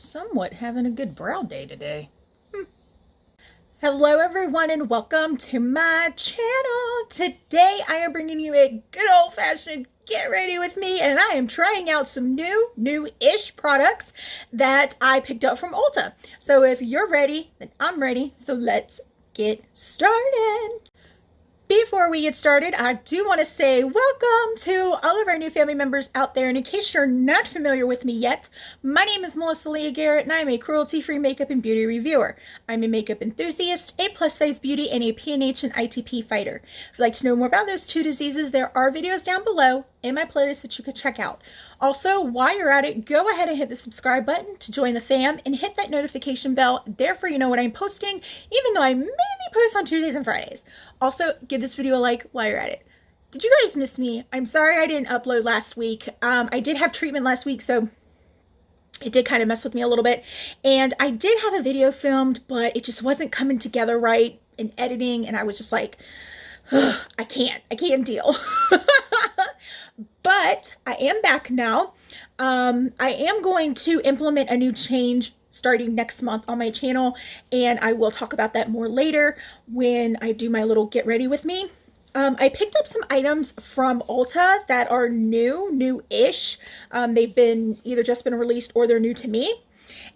somewhat having a good brow day today. Hello everyone and welcome to my channel. Today I am bringing you a good old-fashioned get ready with me, and I am trying out some new-ish products that I picked up from Ulta. So if you're ready, then I'm ready. So let's get started. Before we get started, I do want to say welcome to all of our new family members out there. And in case you're not familiar with me yet, my name is Leah Garrett, and I'm a cruelty-free makeup and beauty reviewer. I'm a makeup enthusiast, a plus-size beauty, and a PNH and ITP fighter. If you'd like to know more about those two diseases, there are videos down below in my playlist that you can check out. Also, while you're at it, go ahead and hit the subscribe button to join the fam and hit that notification bell. Therefore, you know when I'm posting, even though I mainly post on Tuesdays and Fridays. Also, give this video a like while you're at it. Did you guys miss me? I'm sorry I didn't upload last week. I did have treatment last week, so it did kind of mess with me a little bit. And I did have a video filmed, but it just wasn't coming together right in editing, and I was just like, I can't deal. But I am back now. I am going to implement a new change starting next month on my channel, and I will talk about that more later when I do my little get ready with me. I picked up some items from Ulta that are new-ish. They've been either just been released or they're new to me.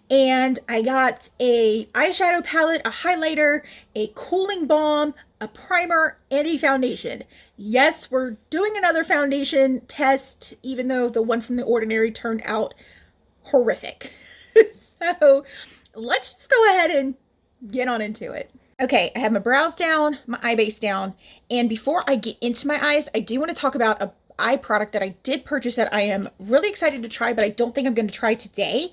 And I got a eyeshadow palette, a highlighter, a cooling balm, a primer, and a foundation. Yes, we're doing another foundation test, even though the one from The Ordinary turned out horrific. So let's just go ahead and get on into it. Okay, I have my brows down, my eye base down, and before I get into my eyes, I do want to talk about a eye product that I did purchase that I am really excited to try, but I don't think I'm going to try today.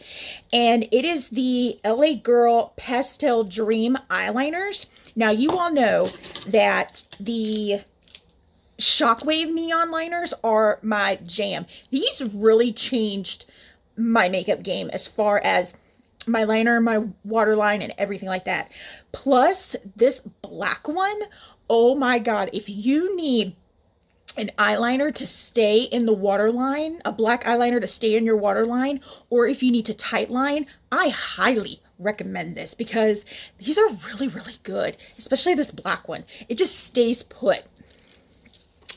And it is the LA Girl Pastel Dream eyeliners. Now, you all know that the Shockwave neon liners are my jam. These really changed my makeup game as far as my liner, my waterline, and everything like that. Plus, this black one, oh my god, if you need an eyeliner to stay in the waterline, a black eyeliner to stay in your waterline, or if you need to tightline, I highly recommend this because these are really good, especially this black one. It just stays put.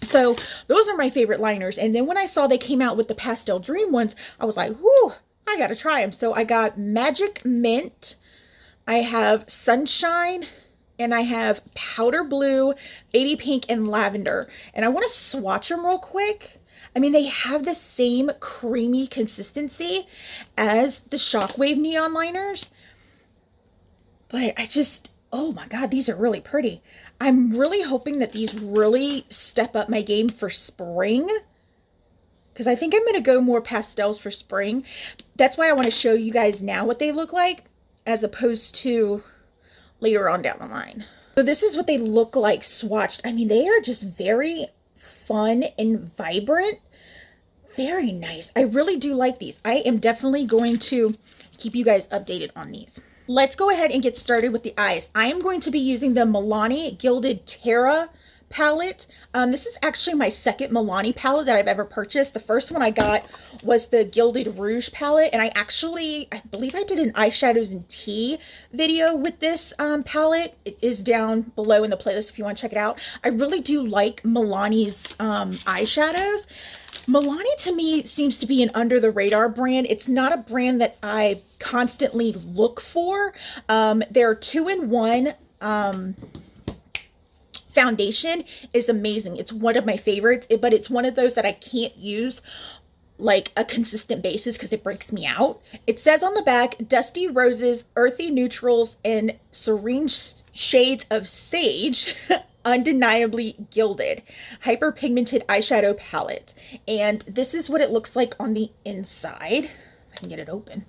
So those are my favorite liners. And then when I saw they came out with the Pastel Dream ones, I was like, whoo, I gotta try them. So I got Magic Mint, I have Sunshine, and I have Powder Blue, Baby Pink, and Lavender. And I want to swatch them real quick. I mean, they have the same creamy consistency as the Shockwave neon liners. But I just, oh my god, these are really pretty. I'm really hoping that these really step up my game for spring, because I think I'm going to go more pastels for spring. That's why I want to show you guys now what they look like, as opposed to later on down the line. So this is what they look like swatched. I mean, they are just very fun and vibrant. Very nice. I really do like these. I am definitely going to keep you guys updated on these. Let's go ahead and get started with the eyes. I am going to be using the Milani Gilded Terra palette. This is actually my second Milani palette that I've ever purchased. The first one I got was the Gilded Rouge palette, and I believe I did an eyeshadows and tea video with this palette. It is down below in the playlist if you want to check it out. I really do like Milani's eyeshadows. Milani to me seems to be an under the radar brand. It's not a brand that I constantly look for. Their 2-in-1 foundation is amazing. It's one of my favorites, but it's one of those that I can't use like a consistent basis because it breaks me out. It says on the back, dusty roses, earthy neutrals, and serene shades of sage, undeniably gilded, hyperpigmented eyeshadow palette. And this is what it looks like on the inside. If I can get it open.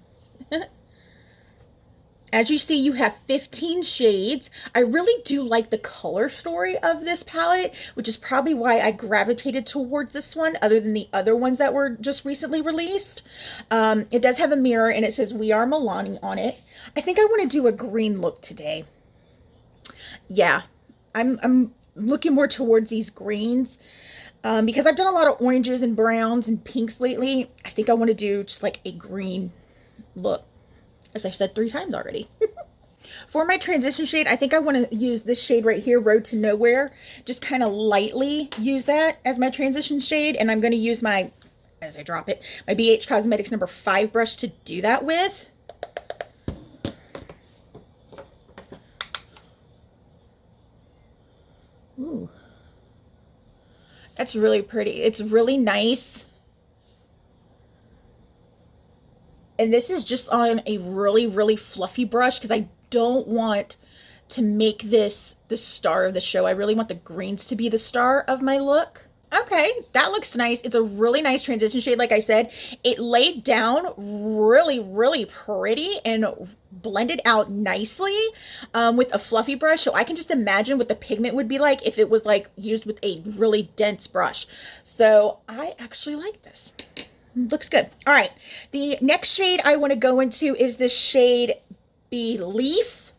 As you see, you have 15 shades. I really do like the color story of this palette, which is probably why I gravitated towards this one, other than the other ones that were just recently released. It does have a mirror, and it says "We Are Milani" on it. I think I want to do a green look today. Yeah, I'm looking more towards these greens. Because I've done a lot of oranges and browns and pinks lately. I think I want to do just like a green look. as I've said 3 times already. For my transition shade, I think I want to use this shade right here, Road to Nowhere. Just kind of lightly use that as my transition shade. And I'm going to use my, as I drop it, my BH Cosmetics number 5 brush to do that with. Ooh. That's really pretty. It's really nice. And this is just on a really, really fluffy brush because I don't want to make this the star of the show. I really want the greens to be the star of my look. Okay, that looks nice. It's a really nice transition shade. Like I said, it laid down really, really pretty and blended out nicely with a fluffy brush. So I can just imagine what the pigment would be like if it was like used with a really dense brush. So I actually like this. Looks good. All right, the next shade I want to go into is this shade Belief,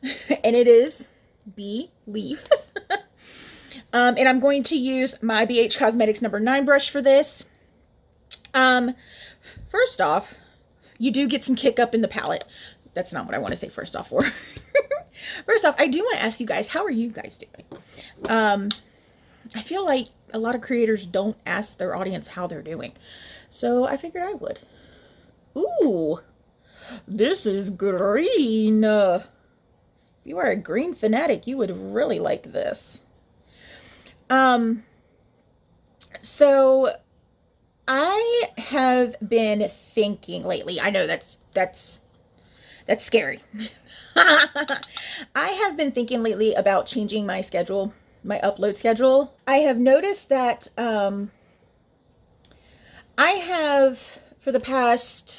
and it is Belief. And I'm going to use my BH Cosmetics number 9 brush for this. First off, you do get some kick up in the palette. That's not what I want to say first off for. First off, I do want to ask you guys, how are you guys doing? I feel like a lot of creators don't ask their audience how they're doing. So I figured I would. Ooh, this is green. If you are a green fanatic, you would really like this. So I have been thinking lately, I know that's scary. I have been thinking lately about changing my schedule, my upload schedule. I have noticed that, I have, for the past,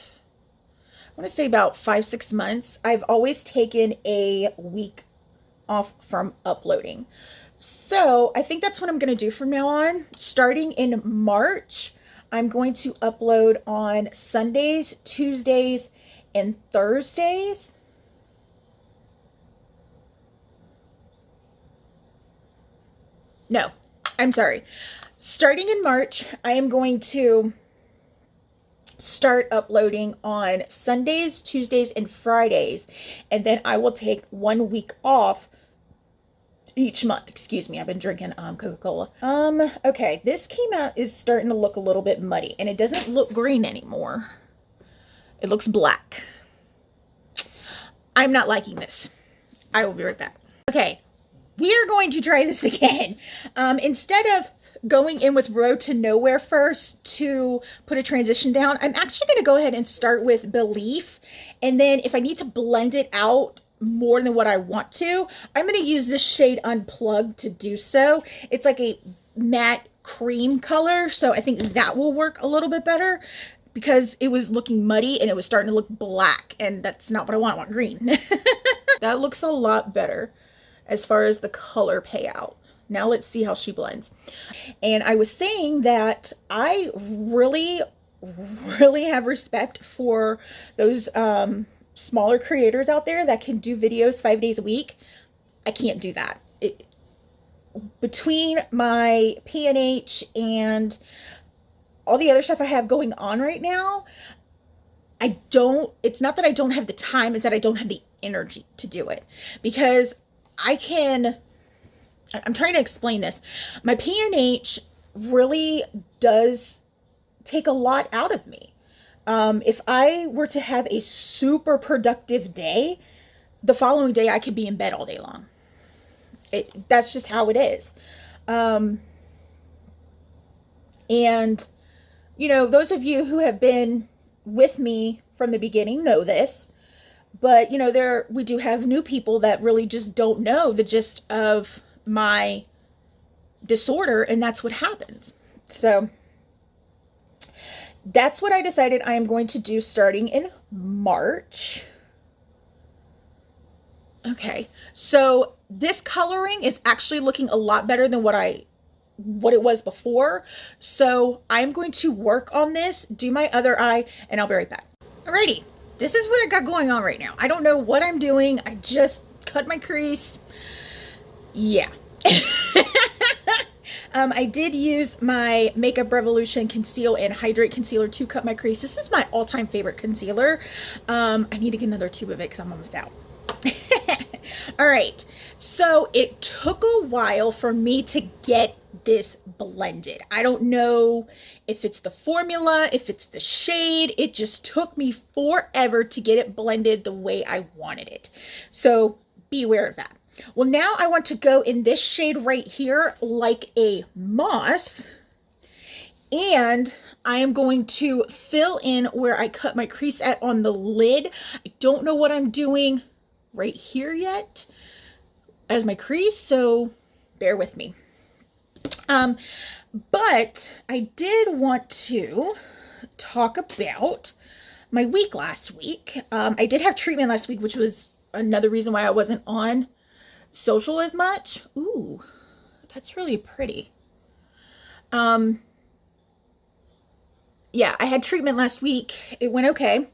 I want to say about 5-6 months, I've always taken a week off from uploading. So I think that's what I'm going to do from now on. Starting in March, I'm going to upload on Sundays, Tuesdays, and Thursdays. No, I'm sorry. Starting in March, I am going to start uploading on Sundays, Tuesdays, and Fridays, and then I will take 1 week off each month. Excuse me, I've been drinking Coca-Cola. Okay, this came out, is starting to look a little bit muddy, and it doesn't look green anymore. It looks black. I'm not liking this. I will be right back. Okay, we are going to try this again. Instead of going in with Road to Nowhere first to put a transition down, I'm actually going to go ahead and start with Belief, and then if I need to blend it out more than what I want to, I'm going to use this shade Unplugged to do so. It's like a matte cream color, so I think that will work a little bit better because it was looking muddy and it was starting to look black, and that's not what I want. I want green. That looks a lot better as far as the color payout. Now let's see how she blends. And I was saying that I really, really have respect for those smaller creators out there that can do videos 5 days a week. I can't do that. Between my P&H and all the other stuff I have going on right now, it's not that I don't have the time, it's that I don't have the energy to do it. Because I'm trying to explain this. My P&H really does take a lot out of me. If I were to have a super productive day, the following day I could be in bed all day long. That's just how it is. And, you know, those of you who have been with me from the beginning know this. But, you know, we do have new people that really just don't know the gist of my disorder, and that's what happens. So that's what I decided I am going to do starting in March. Okay, so this coloring is actually looking a lot better than what it was before. So I'm going to work on this, do my other eye, and I'll be right back. Alrighty, this is what I got going on right now. I don't know what I'm doing. I just cut my crease. Yeah. I did use my Makeup Revolution Conceal and Hydrate Concealer to cut my crease. This is my all-time favorite concealer. I need to get another tube of it because I'm almost out. All right, so it took a while for me to get this blended. I don't know if it's the formula, if it's the shade. It just took me forever to get it blended the way I wanted it. So beware of that. Well, now I want to go in this shade right here, like a moss, and I am going to fill in where I cut my crease at on the lid. I don't know what I'm doing right here yet as my crease, so bear with me. But I did want to talk about my week last week. I did have treatment last week, which was another reason why I wasn't on social as much. Ooh, that's really pretty. Yeah, I had treatment last week. It went okay.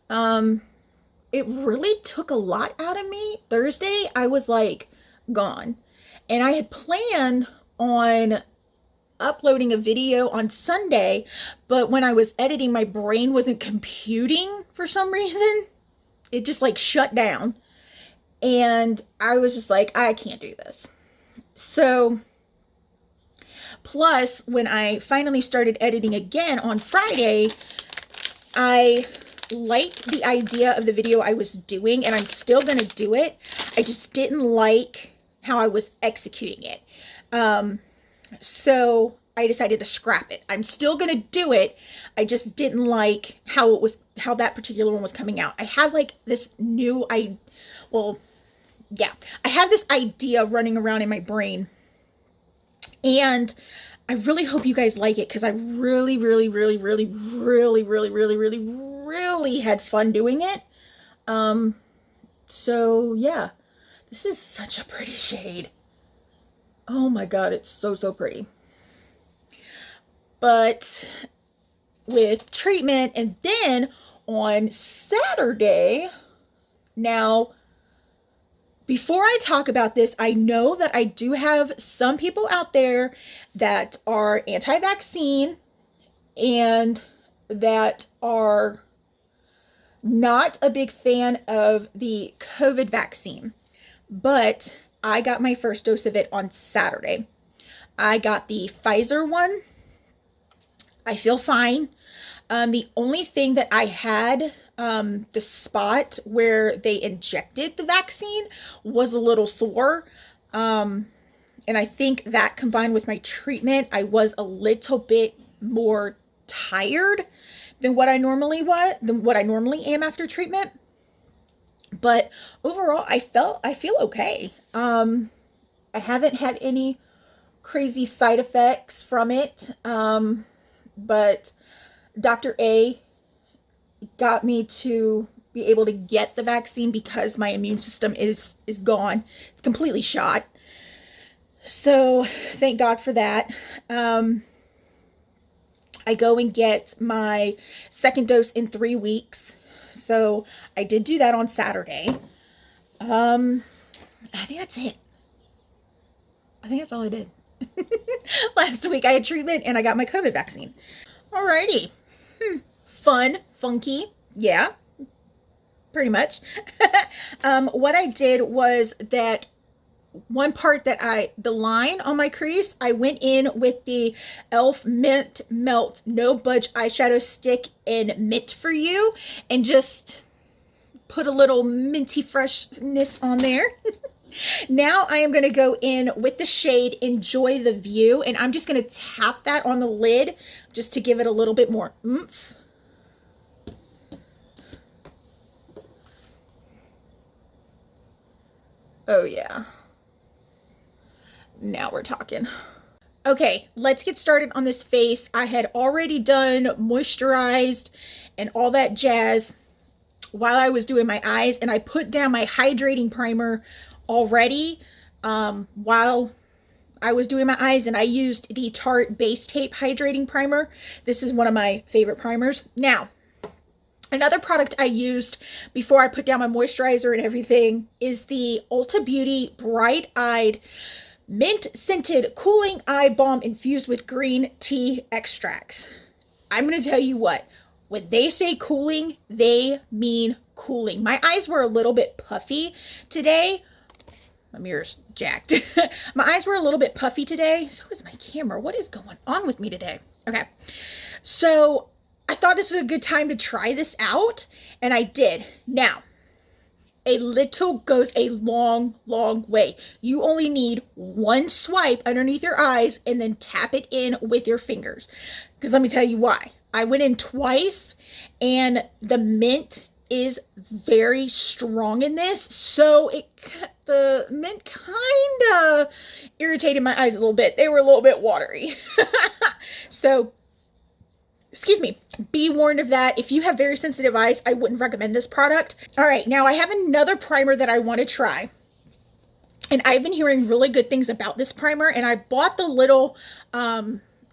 It really took a lot out of me. Thursday, I was like gone. And I had planned on uploading a video on Sunday, but when I was editing, my brain wasn't computing for some reason. It just like shut down. And I was just like, I can't do this. So, plus when I finally started editing again on Friday, I liked the idea of the video I was doing, and I'm still going to do it. I just didn't like how I was executing it. So I decided to scrap it. I'm still going to do it. I just didn't like how that particular one was coming out. I have like this new, I have this idea running around in my brain, and I really hope you guys like it because I really had fun doing it. So yeah, this is such a pretty shade. Oh my god, it's so pretty. But with treatment, and then on Saturday, now before I talk about this, I know that I do have some people out there that are anti-vaccine and that are not a big fan of the COVID vaccine, but I got my first dose of it on Saturday. I got the Pfizer one. I feel fine. The only thing that I had, the spot where they injected the vaccine was a little sore. And I think that combined with my treatment, I was a little bit more tired than what I normally am after treatment. But overall, I feel okay. I haven't had any crazy side effects from it. But Dr. A got me to be able to get the vaccine because my immune system is gone. It's completely shot. So thank God for that. I go and get my second dose in 3 weeks. So I did do that on Saturday. I think that's it. I think that's all I did. Last week I had treatment and I got my COVID vaccine. Alrighty. Fun, funky. Yeah, pretty much. What I did was that one part that the line on my crease, I went in with the e.l.f. Mint Melt No Budge eyeshadow stick in Mint For You and just put a little minty freshness on there. Now I am going to go in with the shade Enjoy the View, and I'm just going to tap that on the lid just to give it a little bit more oomph. Oh yeah. Now we're talking. Okay, let's get started on this face. I had already done moisturized and all that jazz while I was doing my eyes, and I put down my hydrating primer already while I was doing my eyes, and I used the Tarte Base Tape Hydrating Primer. This is one of my favorite primers. Now, another product I used before I put down my moisturizer and everything is the Ulta Beauty Bright Eyed Mint scented cooling eye balm infused with green tea extracts. I'm going to tell you what, when they say cooling, they mean cooling. My eyes were a little bit puffy today. My mirror's jacked. My eyes were a little bit puffy today. So is my camera. What is going on with me today? Okay. So I thought this was a good time to try this out, and I did. Now, a little goes a long, long way. You only need one swipe underneath your eyes and then tap it in with your fingers. Because let me tell you why. I went in twice and the mint is very strong in this. So the mint kind of irritated my eyes a little bit. They were a little bit watery. So excuse me, be warned of that. If you have very sensitive eyes, I wouldn't recommend this product. All right, now I have another primer that I want to try. And I've been hearing really good things about this primer, and I bought the little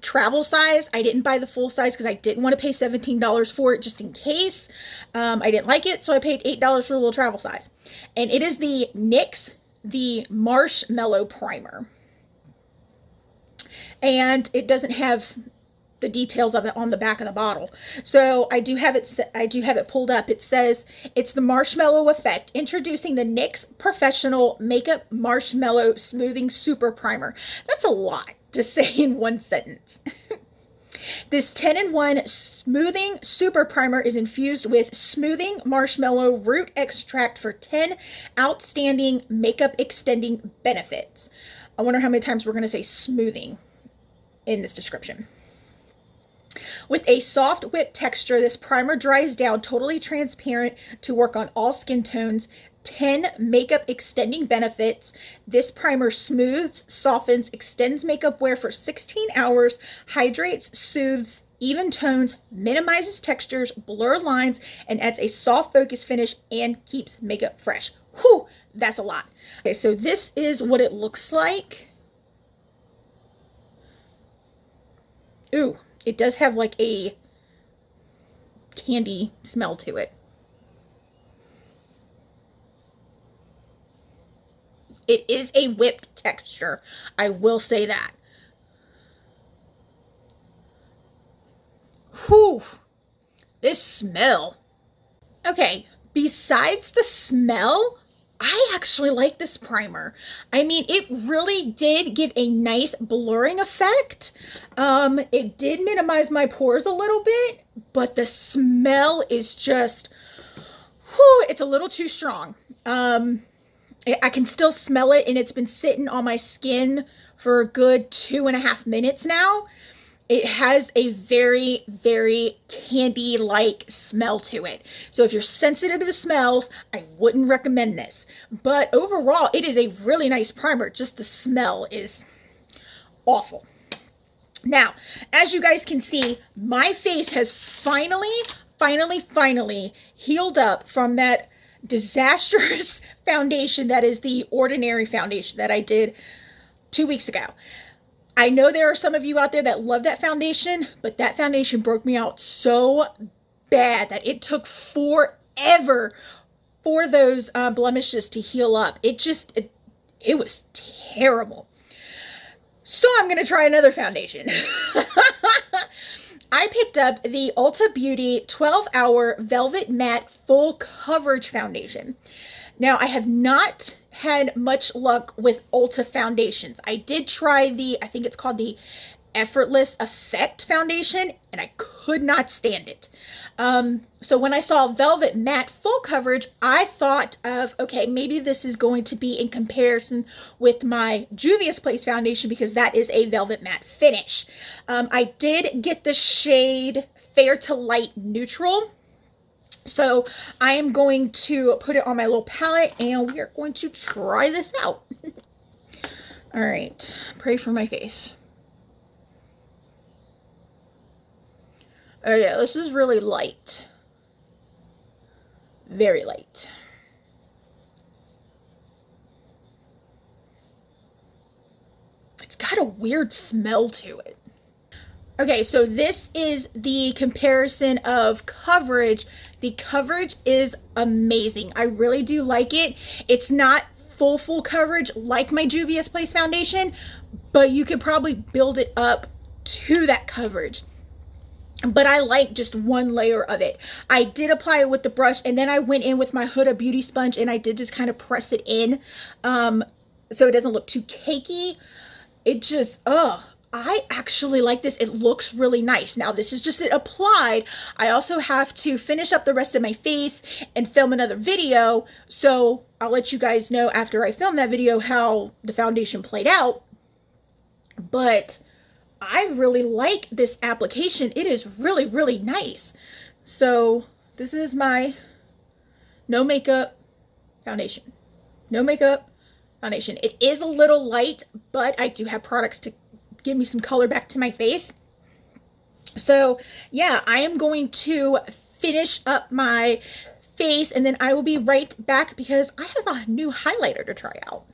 travel size. I didn't buy the full size because I didn't want to pay $17 for it just in case I didn't like it. So I paid $8 for the little travel size. And it is the NYX, the Marsh Mellow Primer. And it doesn't have the details of it on the back of the bottle. So I do have it pulled up. It says it's the Marshmallow Effect, introducing the NYX Professional Makeup Marshmallow Smoothing Super Primer. That's a lot to say in one sentence. This 10-in-1 smoothing super primer is infused with smoothing marshmallow root extract for 10 outstanding makeup extending benefits. I wonder how many times we're going to say smoothing in this description. With a soft whip texture, this primer dries down totally transparent to work on all skin tones. 10 makeup extending benefits. This primer smooths, softens, extends makeup wear for 16 hours, hydrates, soothes, even tones, minimizes textures, blur lines, and adds a soft focus finish and keeps makeup fresh. Whew, that's a lot. Okay, so this is what it looks like. Ooh. It does have like a candy smell to it. It is a whipped texture. I will say that. Whew. This smell. Okay, besides the smell, I actually like this primer. I mean, it really did give a nice blurring effect. It did minimize my pores a little bit, but the smell is just, whew, it's a little too strong. I can still smell it, and it's been sitting on my skin for a good 2.5 minutes now. It has a very, very candy-like smell to it. So if you're sensitive to smells, I wouldn't recommend this. But overall, it is a really nice primer. Just the smell is awful. Now, as you guys can see, my face has finally healed up from that disastrous foundation that is the Ordinary foundation that I did 2 weeks ago. I know there are some of you out there that love that foundation, but that foundation broke me out so bad that it took forever for those blemishes to heal up. It was terrible. So I'm going to try another foundation. I picked up the Ulta Beauty 12-Hour Velvet Matte Full Coverage Foundation. Now, I have not had much luck with Ulta foundations. I did try I think it's called the Effortless Effect foundation, and I could not stand it. So when I saw Velvet Matte Full Coverage, I thought of, okay, maybe this is going to be in comparison with my Juvia's Place foundation because that is a velvet matte finish. I did get the shade Fair to Light Neutral. So I am going to put it on my little palette and we are going to try this out. All right, pray for my face. Oh yeah, this is really light. Very light. It's got a weird smell to it. Okay, so this is the comparison of coverage. The coverage is amazing. I really do like it. It's not full coverage like my Juvia's Place foundation, but you could probably build it up to that coverage. But I like just one layer of it. I did apply it with the brush, and then I went in with my Huda Beauty sponge and I did just kind of press it in so it doesn't look too cakey. It just, I actually like this. It looks really nice. Now, this is just it applied. I also have to finish up the rest of my face and film another video. So I'll let you guys know after I film that video how the foundation played out. But I really like this application. It is really, really nice. So this is my no makeup foundation. No makeup foundation. It is a little light, but I do have products to give me some color back to my face. So yeah, I am going to finish up my face and then I will be right back because I have a new highlighter to try out.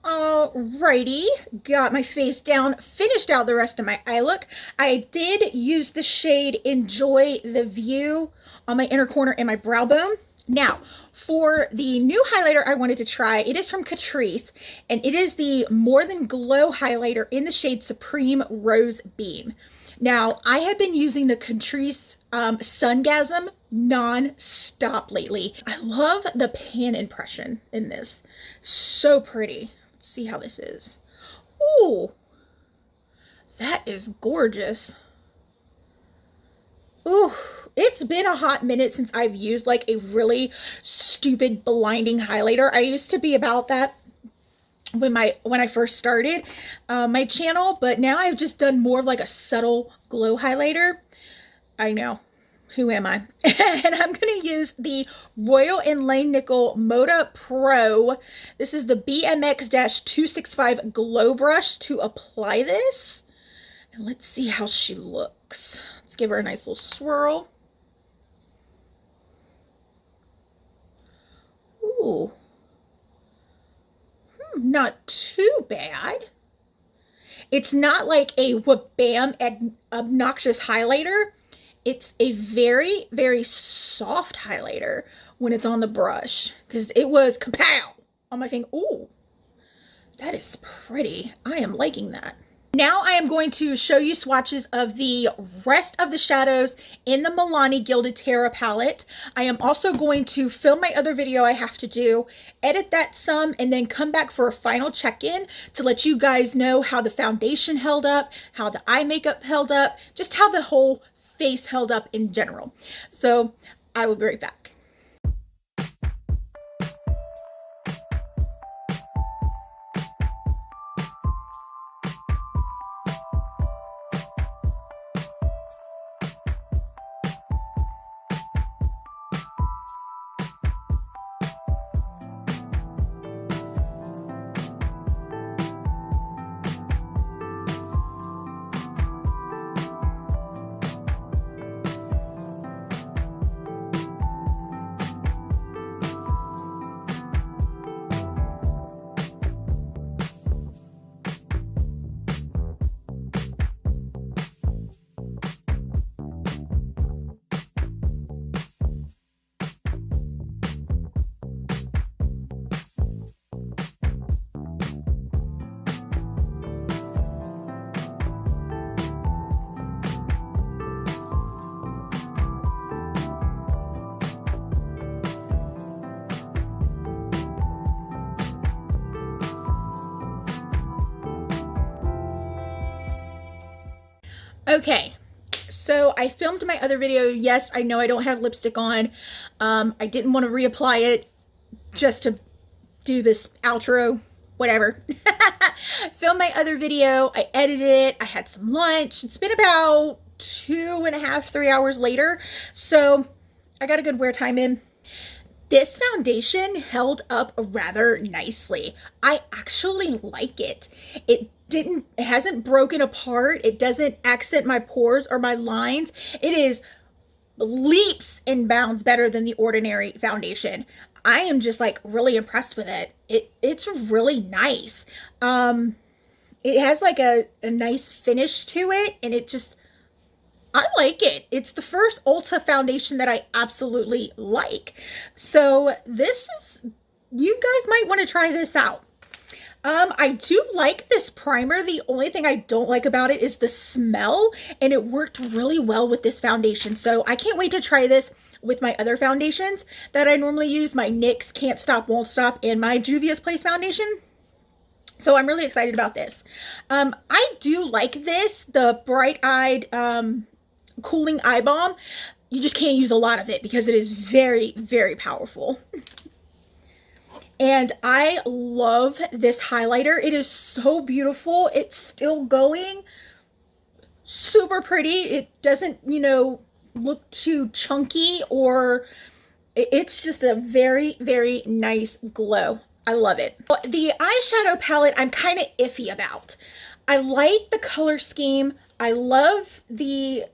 Alrighty, got my face down, finished out the rest of my eye look. I did use the shade Enjoy the View on my inner corner and my brow bone. Now, for the new highlighter I wanted to try, it is from Catrice, and it is the More Than Glow highlighter in the shade Supreme Rose Beam. Now, I have been using the Catrice Sungasm non-stop lately. I love the pan impression in this. So pretty. Let's see how this is. Ooh, that is gorgeous. Ooh, it's been a hot minute since I've used like a really stupid blinding highlighter. I used to be about that when I first started my channel, but now I've just done more of like a subtle glow highlighter. I know, who am I? And I'm going to use the Royal & Langnickel Moda Pro. This is the BMX-265 Glow Brush to apply this. And let's see how she looks. Let's give her a nice little swirl. Ooh. Not too bad. It's not like a wha-bam obnoxious highlighter. It's a very, very soft highlighter when it's on the brush, because it was kapow on my finger. Ooh, that is pretty. I am liking that. Now I am going to show you swatches of the rest of the shadows in the Milani Gilded Terra palette. I am also going to film my other video I have to do, edit that some, and then come back for a final check-in to let you guys know how the foundation held up, how the eye makeup held up, just how the whole face held up in general. So I will be right back. Okay, so I filmed my other video. Yes, I know I don't have lipstick on. I didn't want to reapply it just to do this outro, whatever. Filmed my other video. I edited it. I had some lunch. It's been about 2.5, 3 hours later. So I got a good wear time in. This foundation held up rather nicely. I actually like it. It hasn't broken apart. It doesn't accent my pores or my lines. It is leaps and bounds better than the ordinary foundation. I am just like really impressed with it. It's really nice. It has like a nice finish to it, and I like it. It's the first Ulta foundation that I absolutely like. So this is you guys might want to try this out. I do like this primer. The only thing I don't like about it is the smell, and it worked really well with this foundation. So I can't wait to try this with my other foundations that I normally use, my NYX Can't Stop Won't Stop and my Juvia's Place foundation. So I'm really excited about this. I do like this, the Bright Eyed Cooling Eye Balm. You just can't use a lot of it because it is very, very powerful. And I love this highlighter. It is so beautiful. It's still going. Super pretty. It doesn't, you know, look too chunky, or it's just a very, very nice glow. I love it. The eyeshadow palette I'm kind of iffy about. I like the color scheme. I love the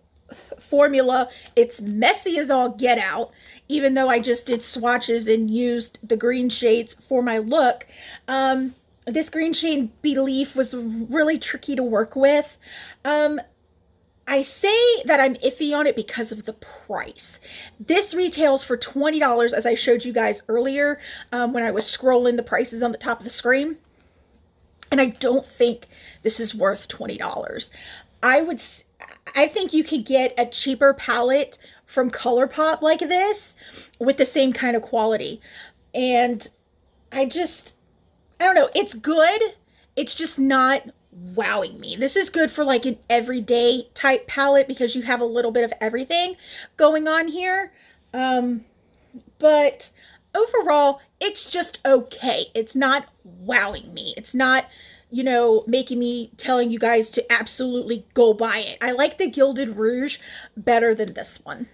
formula. It's messy as all get out, even though I just did swatches and used the green shades for my look. This green shade Belief was really tricky to work with. I say that I'm iffy on it because of the price. This retails for $20, as I showed you guys earlier when I was scrolling the prices on the top of the screen. And I don't think this is worth $20. I think you could get a cheaper palette from ColourPop like this with the same kind of quality. And I don't know, it's good. It's just not wowing me. This is good for like an everyday type palette because you have a little bit of everything going on here. But overall, it's just okay. It's not wowing me. It's not, you know, making me telling you guys to absolutely go buy it. I like the Gilded Rouge better than this one.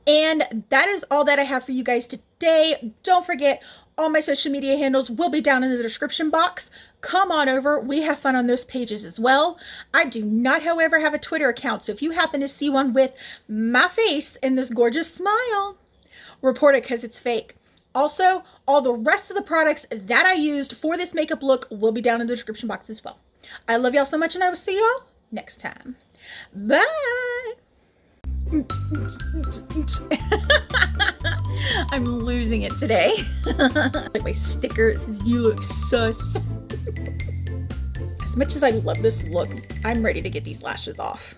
And that is all that I have for you guys today. Don't forget, all my social media handles will be down in the description box. Come on over. We have fun on those pages as well. I do not, however, have a Twitter account. So if you happen to see one with my face and this gorgeous smile, report it because it's fake. Also, all the rest of the products that I used for this makeup look will be down in the description box as well. I love y'all so much, and I will see y'all next time. Bye. I'm losing it today. Like my sticker, it says you look sus. As much as I love this look, I'm ready to get these lashes off.